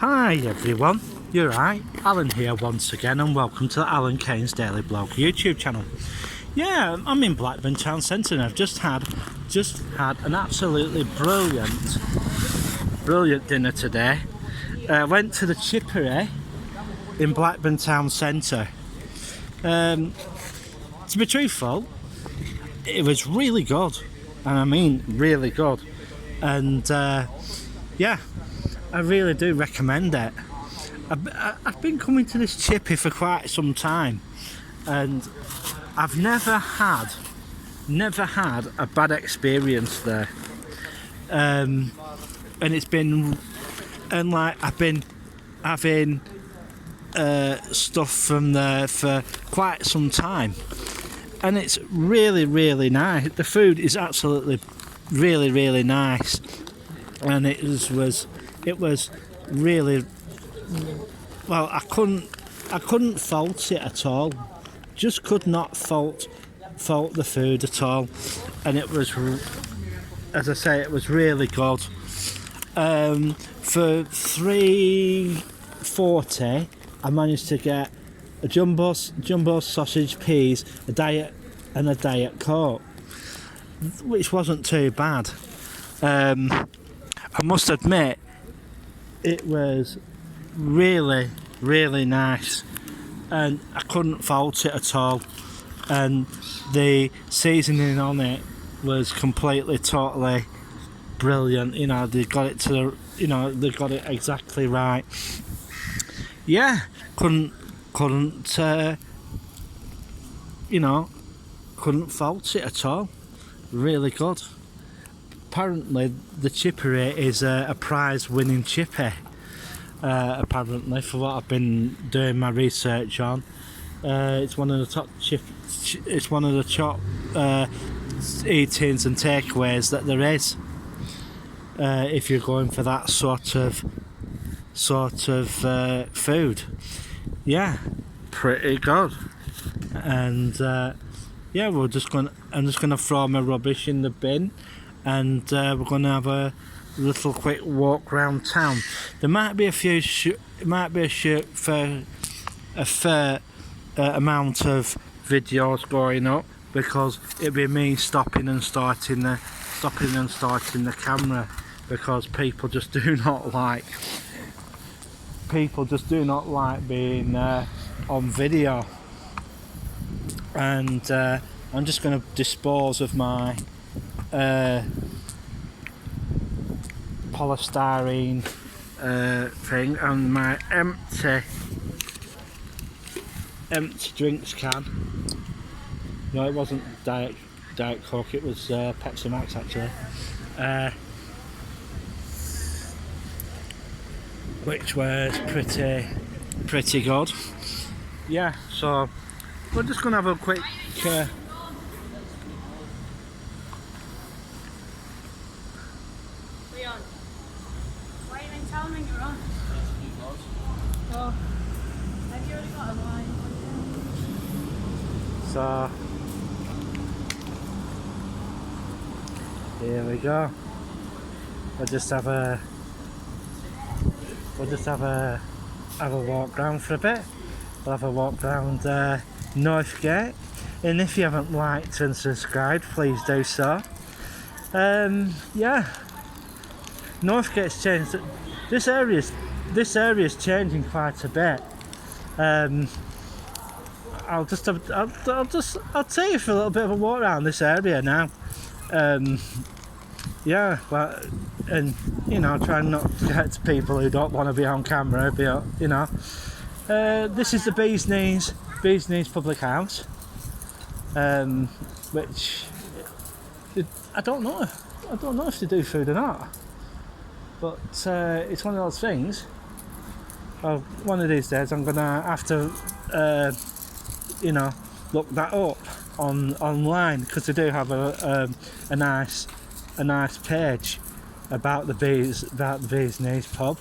Hi everyone, you're right, Alan here once again and welcome to the Alan Kane's Daily Blog YouTube channel. Yeah, I'm in Blackburn Town Centre and I've just had an absolutely brilliant dinner today. Went to the Chippery in Blackburn Town Centre. To be truthful, it was really good, and I mean really good, and yeah, I really do recommend it. I've been coming to this chippy for quite some time, and I've never had a bad experience there. And it's been, and like I've been having stuff from there for quite some time, and it's really nice. The food is absolutely really nice, and it was really well. I couldn't fault it at all. Just could not fault the food at all, and it was, as I say, it was really good. For $3.40, I managed to get a jumbo sausage, peas, a diet coke, which wasn't too bad. I must admit, it was really nice, and I couldn't fault it at all. And the seasoning on it was totally brilliant. You know, they got it they got it exactly right. Yeah, couldn't fault it at all. Really good. Apparently the Chippery is a prize-winning chippy. Apparently, for what I've been doing my research on, it's one of the top eatings and takeaways that there is. If you're going for that sort of food, yeah, pretty good. And yeah, I'm just gonna throw my rubbish in the bin, and we're gonna have a little quick walk around town. There might be a fair amount of videos going up, because it'd be me stopping and starting the camera, because people just do not like being on video. And I'm just going to dispose of my polystyrene thing and my empty drinks can. No, it wasn't Diet Coke, it was Pepsi Max actually, which was pretty good. Yeah, so we're just gonna have a quick Leon, why are you even telling me you're on? Oh, have you already got a line? So here we go. We'll just have a walk round for a bit. We'll have a walk round Northgate, and if you haven't liked and subscribed, please do so. Yeah, Northgate's changed. This area's changing quite a bit. I'll take you for a little bit of a walk around this area now. Yeah, well, and trying not to get to people who don't want to be on camera, but this is the Bees Knees Public House, which I don't know if they do food or not, but it's one of those things. Well, one of these days I'm gonna have to look that up online, because they do have a nice page about the Bees Knees pub.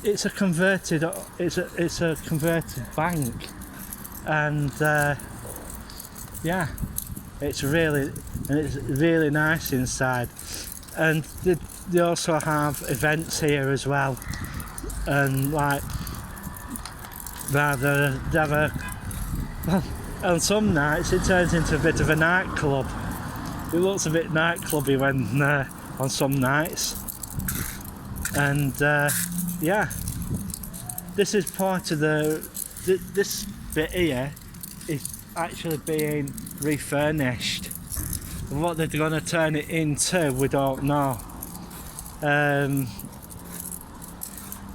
It's a converted bank, and yeah, it's really nice inside. And they also have events here as well. and like rather have a well, on some nights it turns into a bit of a nightclub. It looks a bit nightclubby when on some nights, and yeah, this is part of this bit here is actually being refurnished, and what they're going to turn it into we don't know.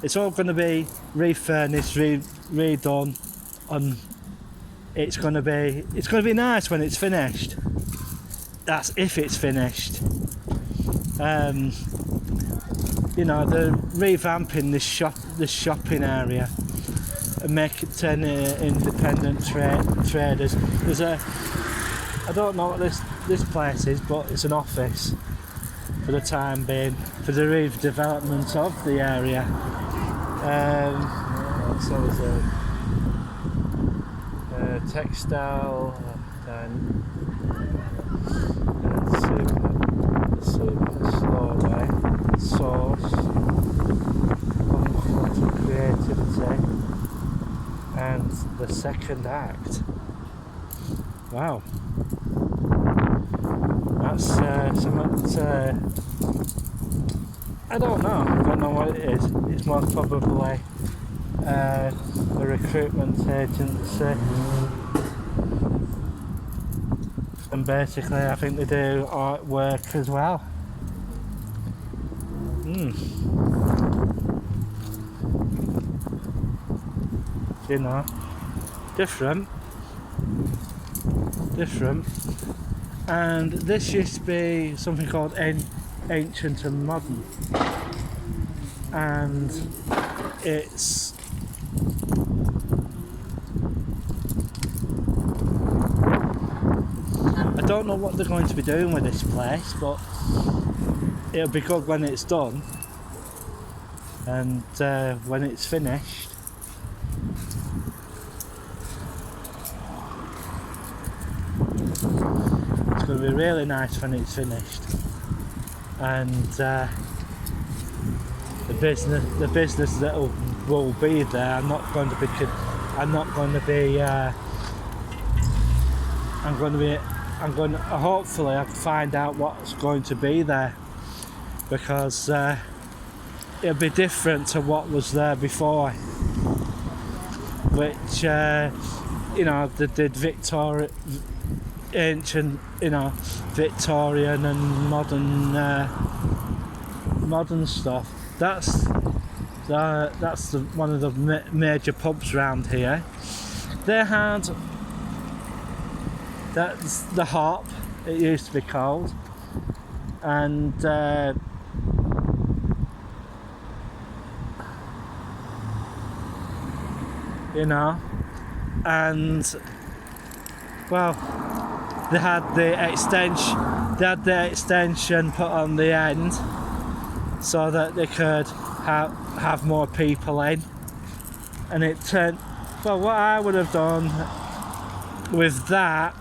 It's all going to be refurnished, redone, and it's going to be nice when it's finished. That's if it's finished. You know, they're revamping this shopping area and turn it independent traders. There's I don't know what this place is, but it's an office for the time being for the redevelopment of the area. So there's a textile and super slowly source of creativity and the second act. Wow, that's something. I don't know what it is. It's most probably a recruitment agency, and basically I think they do artwork as well. You know, different, and this used to be something called Ancient and Modern, and it's I don't know what they're going to be doing with this place, but it'll be good when it's done, and when it's finished. It's going to be really nice when it's finished, and the business that will be there. I'm going to hopefully I can find out what's going to be there, because it'll be different to what was there before, which you know, they did ancient, you know, Victorian and modern stuff. That's one of the major pubs around here. They had, that's the Hop, it used to be called, and you know, and well, they had the extension put on the end so that they could have more people in, and it turned, well, what I would have done with that,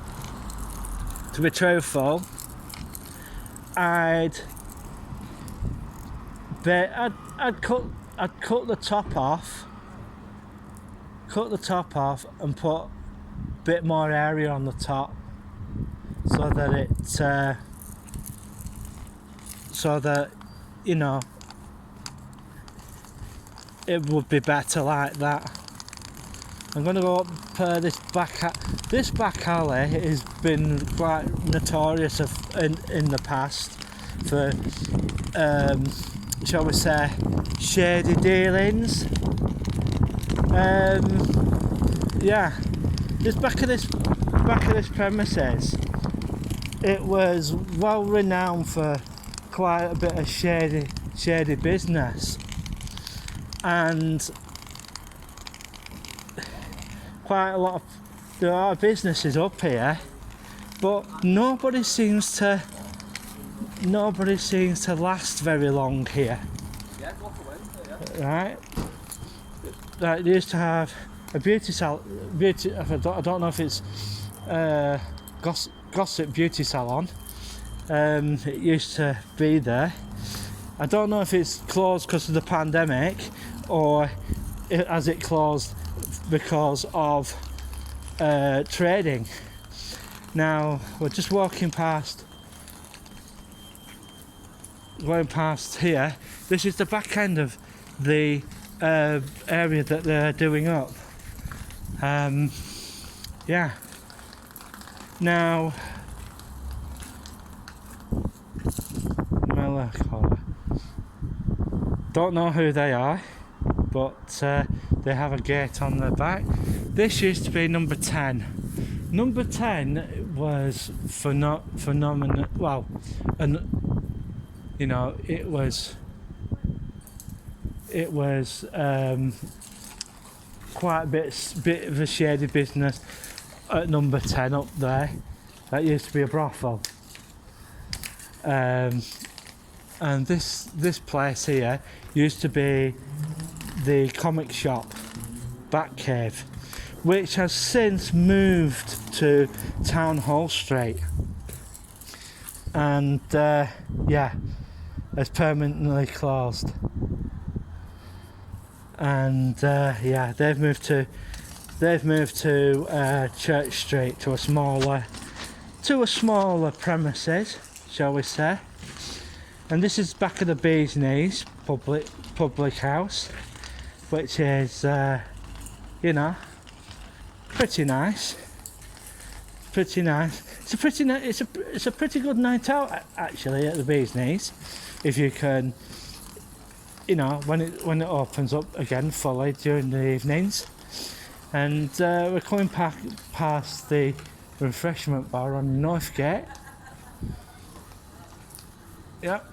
to be truthful, I'd cut the top off and put a bit more area on the top, so that you know, it would be better like that. I'm going to go up this back alley has been quite notorious in the past for shall we say shady dealings. Yeah, this back of this premises, it was well renowned for quite a bit of shady business, and there are businesses up here, but nobody seems to last very long here. Right? Like, they used to have a beauty salon. I don't know if it's Gossip Beauty Salon. It used to be there. I don't know if it's closed because of the pandemic, or has it closed because of trading. Now we're just going past here. This is the back end of the area that they're doing up. Yeah. Now, Melancholy. Don't know who they are, but they have a gate on their back. This used to be number 10. Number 10 was phenomenal. Well, and you know, it was quite a bit of a shady business at number 10 up there. That used to be a brothel. And this place here used to be the comic shop, Batcave, which has since moved to Town Hall Street, and yeah, has permanently closed. And yeah, they've moved to Church Street, to a smaller premises, shall we say. And this is back of the Bee's Knees public house, which is you know, pretty nice. It's a pretty good night out actually at the Bee's Knees, if you can, you know, when it opens up again fully during the evenings. And we're coming past the refreshment bar on Northgate. Yep.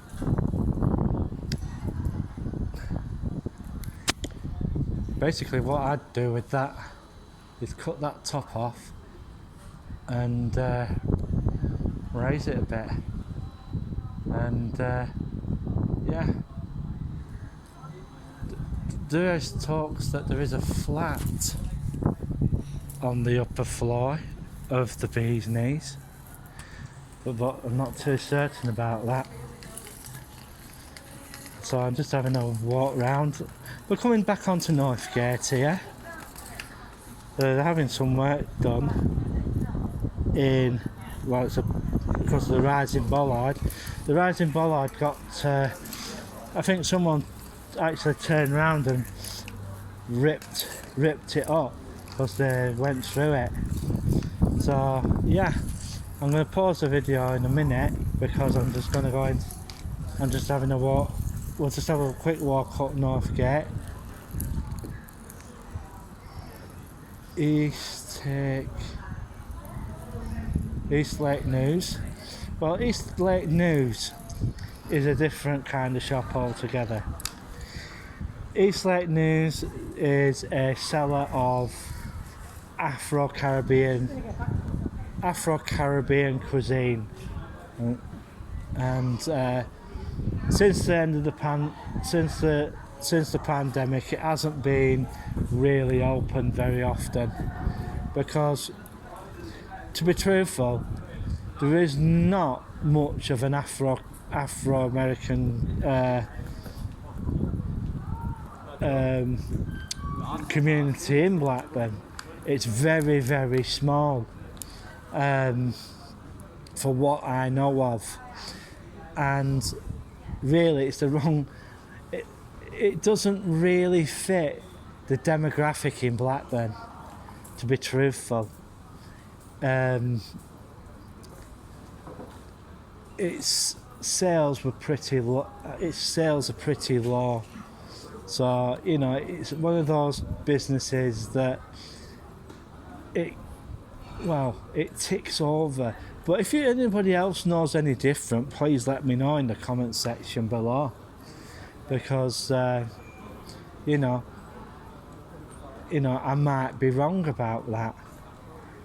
Basically what I'd do with that is cut that top off and raise it a bit, and yeah, there is talks that there is a flat on the upper floor of the Bee's Knees, but I'm not too certain about that. So I'm just having a walk round. We're coming back onto Northgate here. They're having some work done in, well, because of the rising bollard. The rising bollard got, I think someone actually turned around and ripped it up because they went through it. So yeah, I'm going to pause the video in a minute because I'm just going to go in. I'm just having a walk. We'll just have a quick walk up Northgate. East Lake News. Well, East Lake News is a different kind of shop altogether. East Lake News is a seller of Afro-Caribbean cuisine, and since the end of the pandemic, it hasn't been really open very often, because, to be truthful, there is not much of an Afro-American community in Blackburn. It's very, very small, for what I know of, and really it's the wrong, it doesn't really fit the demographic in Blackburn, to be truthful. Its sales are pretty low, so you know, it's one of those businesses that it ticks over. But if anybody else knows any different, please let me know in the comment section below, because you know, I might be wrong about that.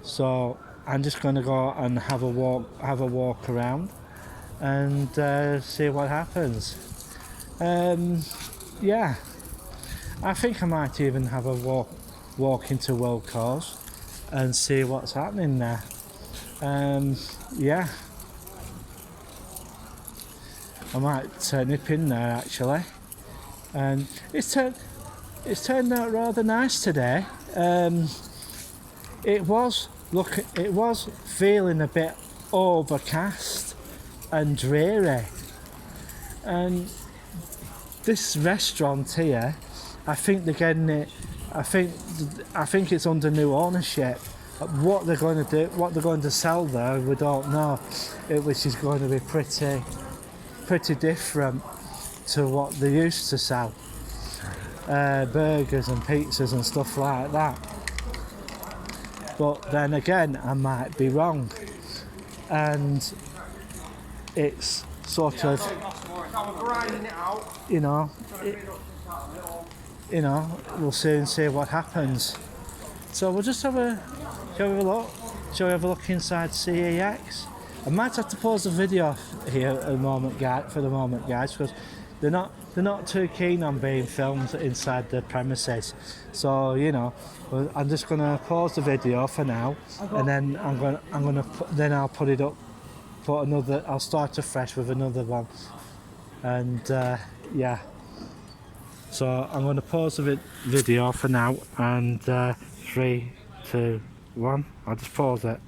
So I'm just going to go and have a walk around and see what happens. Yeah, I think I might even have a walk into Wilko's and see what's happening there. Yeah, I might nip in there actually. And it's it's turned out rather nice today. It was feeling a bit overcast and dreary, and this restaurant here, I think they're getting it. I think it's under new ownership. What they're going to do, what they're going to sell there, we don't know. Which is going to be pretty different to what they used to sell. Burgers and pizzas and stuff like that. But then again, I might be wrong, and it's sort of, you know, we'll soon see what happens. So we'll just have a look. Shall we have a look inside CEX? I might have to pause the video here at the moment, guys, because they're not too keen on being filmed inside the premises. So I'm just gonna pause the video for now, and then I'll put it up. I'll start afresh with another one, and yeah. So I'm gonna pause the video for now, and 3, 2, 1. I'll just pause it.